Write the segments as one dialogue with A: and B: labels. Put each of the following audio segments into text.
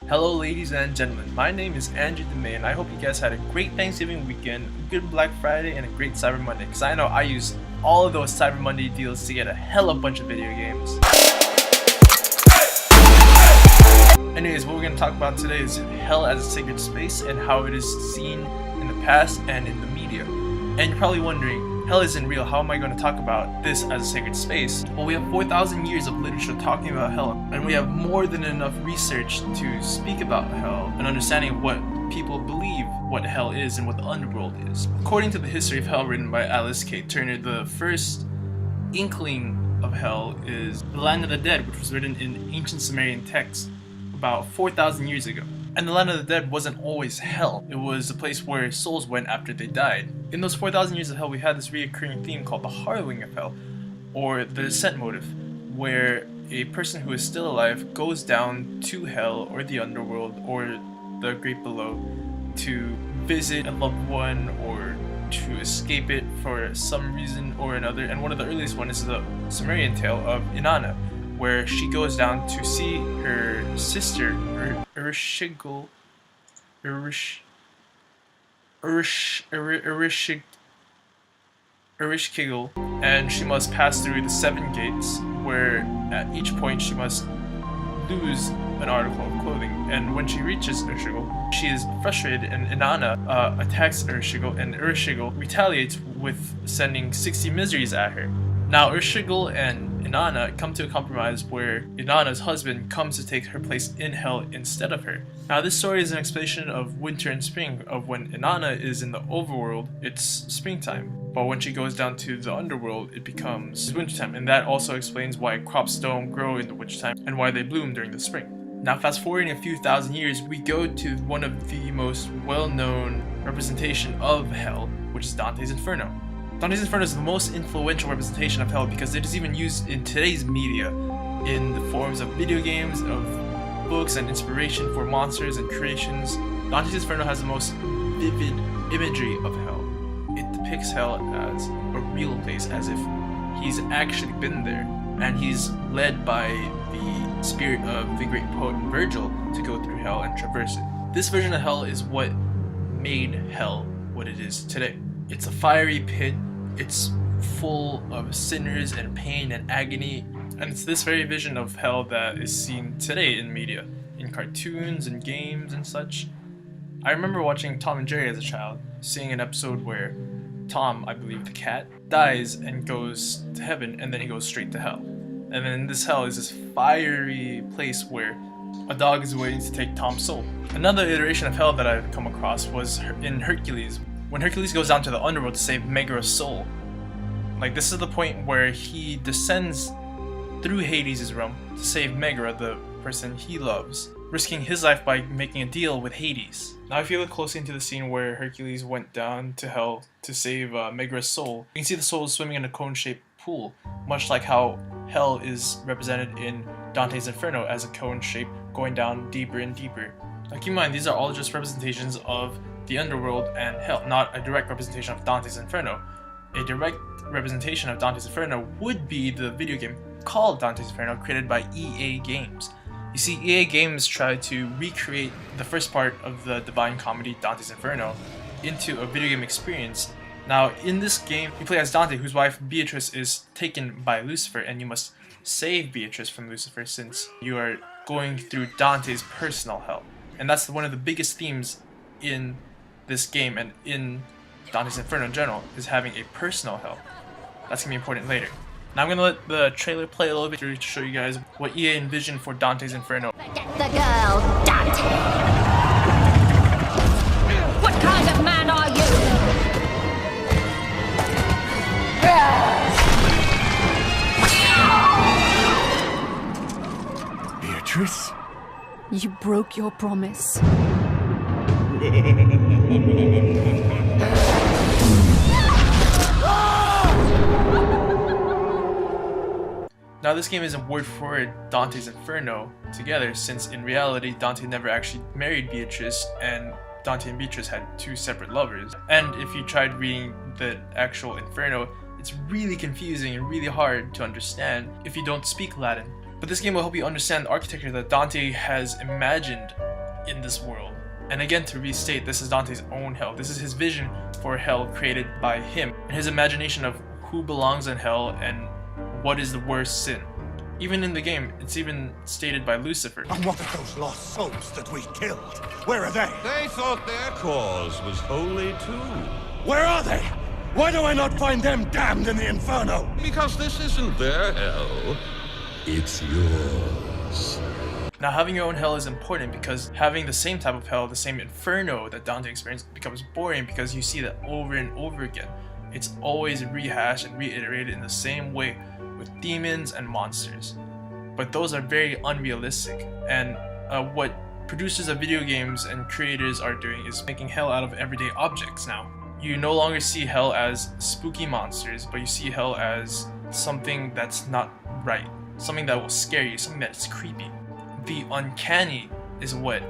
A: Hello ladies and gentlemen, my name is Andrew DeMay and I hope you guys had a great Thanksgiving weekend, a good Black Friday, and a great Cyber Monday, because I know I used all of those Cyber Monday deals to get a hell of a bunch of video games. Anyways, what we're going to talk about today is hell as a sacred space and how it is seen in the past and in the media. And you're probably wondering, hell isn't real, how am I going to talk about this as a sacred space? Well, we have 4,000 years of literature talking about hell, and we have more than enough research to speak about hell and understanding what people believe what hell is and what the underworld is. According to the History of Hell written by Alice K. Turner, the first inkling of hell is the Land of the Dead, which was written in ancient Sumerian texts about 4,000 years ago. And the Land of the Dead wasn't always hell. It was a place where souls went after they died. In those 4,000 years of hell, we had this recurring theme called the harrowing of hell, or the descent motive, where a person who is still alive goes down to hell or the underworld or the great below to visit a loved one or to escape it for some reason or another. And one of the earliest ones is the Sumerian tale of Inanna, where she goes down to see her sister, Ereshkigal, and she must pass through the 7 gates, where at each point she must lose an article of clothing. And when she reaches Ereshkigal, she is frustrated, and Inanna attacks Ereshkigal, and Ereshkigal retaliates with sending 60 miseries at her. Now Ereshkigal and Inanna come to a compromise where Inanna's husband comes to take her place in hell instead of her. Now this story is an explanation of winter and spring, of when Inanna is in the overworld, it's springtime, but when she goes down to the underworld, it becomes wintertime, and that also explains why crops don't grow in the wintertime and why they bloom during the spring. Now fast forwarding a few thousand years, we go to one of the most well-known representation of hell, which is Dante's Inferno. Dante's Inferno is the most influential representation of hell because it is even used in today's media in the forms of video games, of books, and inspiration for monsters and creations. Dante's Inferno has the most vivid imagery of hell. It depicts hell as a real place, as if he's actually been there, and he's led by the spirit of the great poet Virgil to go through hell and traverse it. This version of hell is what made hell what it is today. It's a fiery pit. It's full of sinners and pain and agony, and it's this very vision of hell that is seen today in media, in cartoons and games and such. I remember watching Tom and Jerry as a child, seeing an episode where Tom, I believe the cat, dies and goes to heaven, and then he goes straight to hell. And then this hell is this fiery place where a dog is waiting to take Tom's soul. Another iteration of hell that I've come across was in Hercules, when Hercules goes down to the underworld to save Megaera's soul. Like, this is the point where he descends through Hades' realm to save Megaera, the person he loves, risking his life by making a deal with Hades. Now if you look closely into the scene where Hercules went down to hell to save Megaera's soul, you can see the soul swimming in a cone-shaped pool, much like how hell is represented in Dante's Inferno as a cone shape going down deeper and deeper. Now keep in mind, these are all just representations of the underworld and hell, not a direct representation of Dante's Inferno. A direct representation of Dante's Inferno would be the video game called Dante's Inferno, created by EA Games. You see, EA Games tried to recreate the first part of the Divine Comedy Dante's Inferno into a video game experience. Now in this game, you play as Dante, whose wife Beatrice is taken by Lucifer, and you must save Beatrice from Lucifer since you are going through Dante's personal hell. And that's one of the biggest themes in this game and in Dante's Inferno in general, is having a personal hell. That's gonna be important later. Now I'm gonna let the trailer play a little bit to show you guys what EA envisioned for Dante's Inferno.
B: Forget the girl, Dante! What kind of man are you?
C: Beatrice?
D: You broke your promise.
A: Now this game isn't word for word Dante's Inferno together, since in reality Dante never actually married Beatrice, and Dante and Beatrice had 2 separate lovers. And if you tried reading the actual Inferno, it's really confusing and really hard to understand if you don't speak Latin. But this game will help you understand the architecture that Dante has imagined in this world. And again, to restate, this is Dante's own hell. This is his vision for hell created by him, and his imagination of who belongs in hell and what is the worst sin. Even in the game, it's even stated by Lucifer.
C: And what of those lost souls that we killed? Where are they?
E: They thought their cause was holy too.
C: Where are they? Why do I not find them damned in the Inferno?
E: Because this isn't their hell, it's yours.
A: Now, having your own hell is important because having the same type of hell, the same Inferno that Dante experienced, becomes boring because you see that over and over again. It's always rehashed and reiterated in the same way with demons and monsters. But those are very unrealistic, and what producers of video games and creators are doing is making hell out of everyday objects now. You no longer see hell as spooky monsters, but you see hell as something that's not right, something that will scare you, something that's creepy. The uncanny is what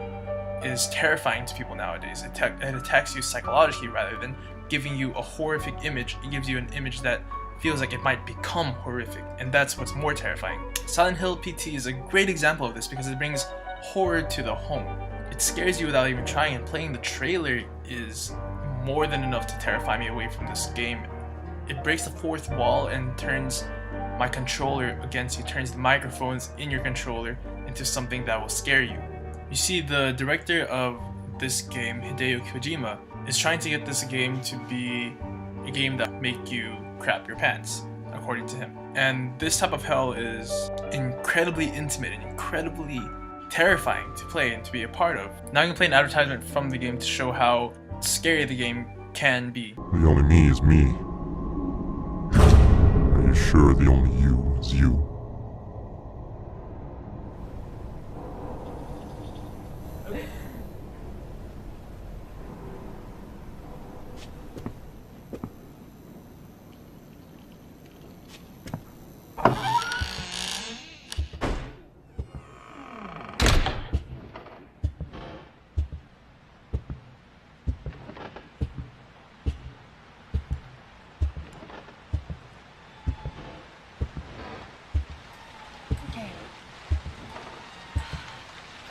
A: is terrifying to people nowadays. It attacks you psychologically rather than giving you a horrific image. It gives you an image that feels like it might become horrific, and that's what's more terrifying. Silent Hill PT is a great example of this because it brings horror to the home. It scares you without even trying, and playing the trailer is more than enough to terrify me away from this game. It breaks the fourth wall and turns my controller against you, turns the microphones in your controller into something that will scare you. You see, the director of this game, Hideo Kojima, is trying to get this game to be a game that make you crap your pants, according to him. And this type of hell is incredibly intimate and incredibly terrifying to play and to be a part of. Now you can play an advertisement from the game to show how scary the game can be.
F: The only me is me. Are you sure the only you is you?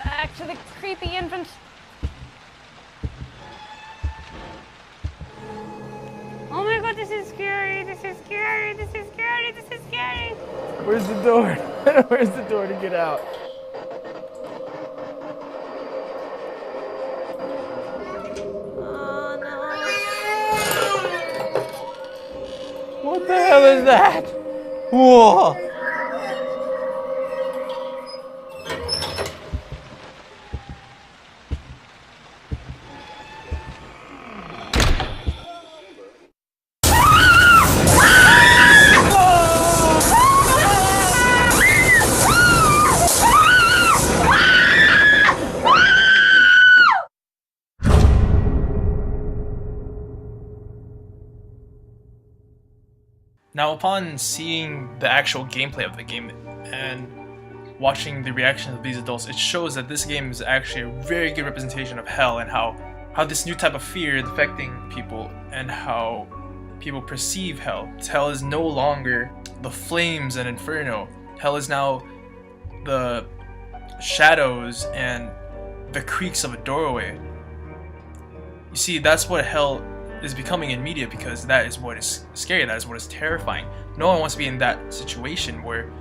G: Back to the creepy infant. Oh my god, this is scary, this is scary, this is scary, this is scary.
H: Where's the door? Where's the door to get out?
G: Oh no.
H: What the hell is that? Whoa!
A: Now, upon seeing the actual gameplay of the game and watching the reactions of these adults, it shows that this game is actually a very good representation of hell and how this new type of fear is affecting people and how people perceive hell. Hell is no longer the flames and inferno. Hell is now the shadows and the creaks of a doorway. You see, that's what hell is becoming in media, because that is what is scary, that is what is terrifying. No one wants to be in that situation where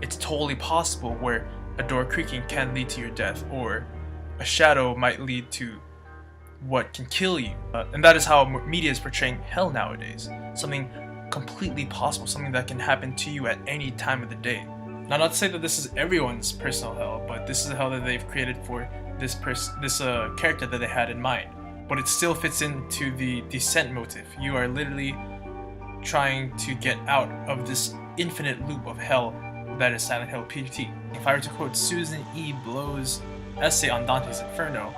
A: it's totally possible where a door creaking can lead to your death, or a shadow might lead to what can kill you. And that is how media is portraying hell nowadays. Something completely possible, something that can happen to you at any time of the day. Now, not to say that this is everyone's personal hell, but this is the hell that they've created for this character that they had in mind. But it still fits into the descent motive. You are literally trying to get out of this infinite loop of hell that is Silent Hill PT. If I were to quote Susan E. Blow's essay on Dante's Inferno,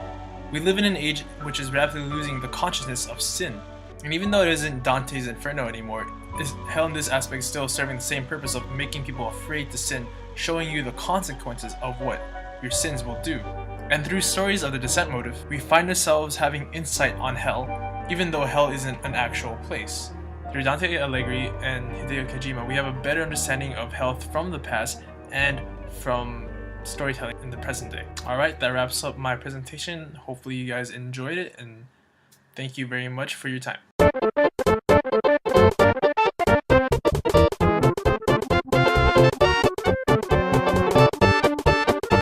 A: we live in an age which is rapidly losing the consciousness of sin. And even though it isn't Dante's Inferno anymore, hell in this aspect is still serving the same purpose of making people afraid to sin, showing you the consequences of what your sins will do. And through stories of the descent motive, we find ourselves having insight on hell, even though hell isn't an actual place. Through Dante Alighieri and Hideo Kojima, we have a better understanding of hell from the past and from storytelling in the present day. Alright, that wraps up my presentation. Hopefully you guys enjoyed it, and thank you very much for your time.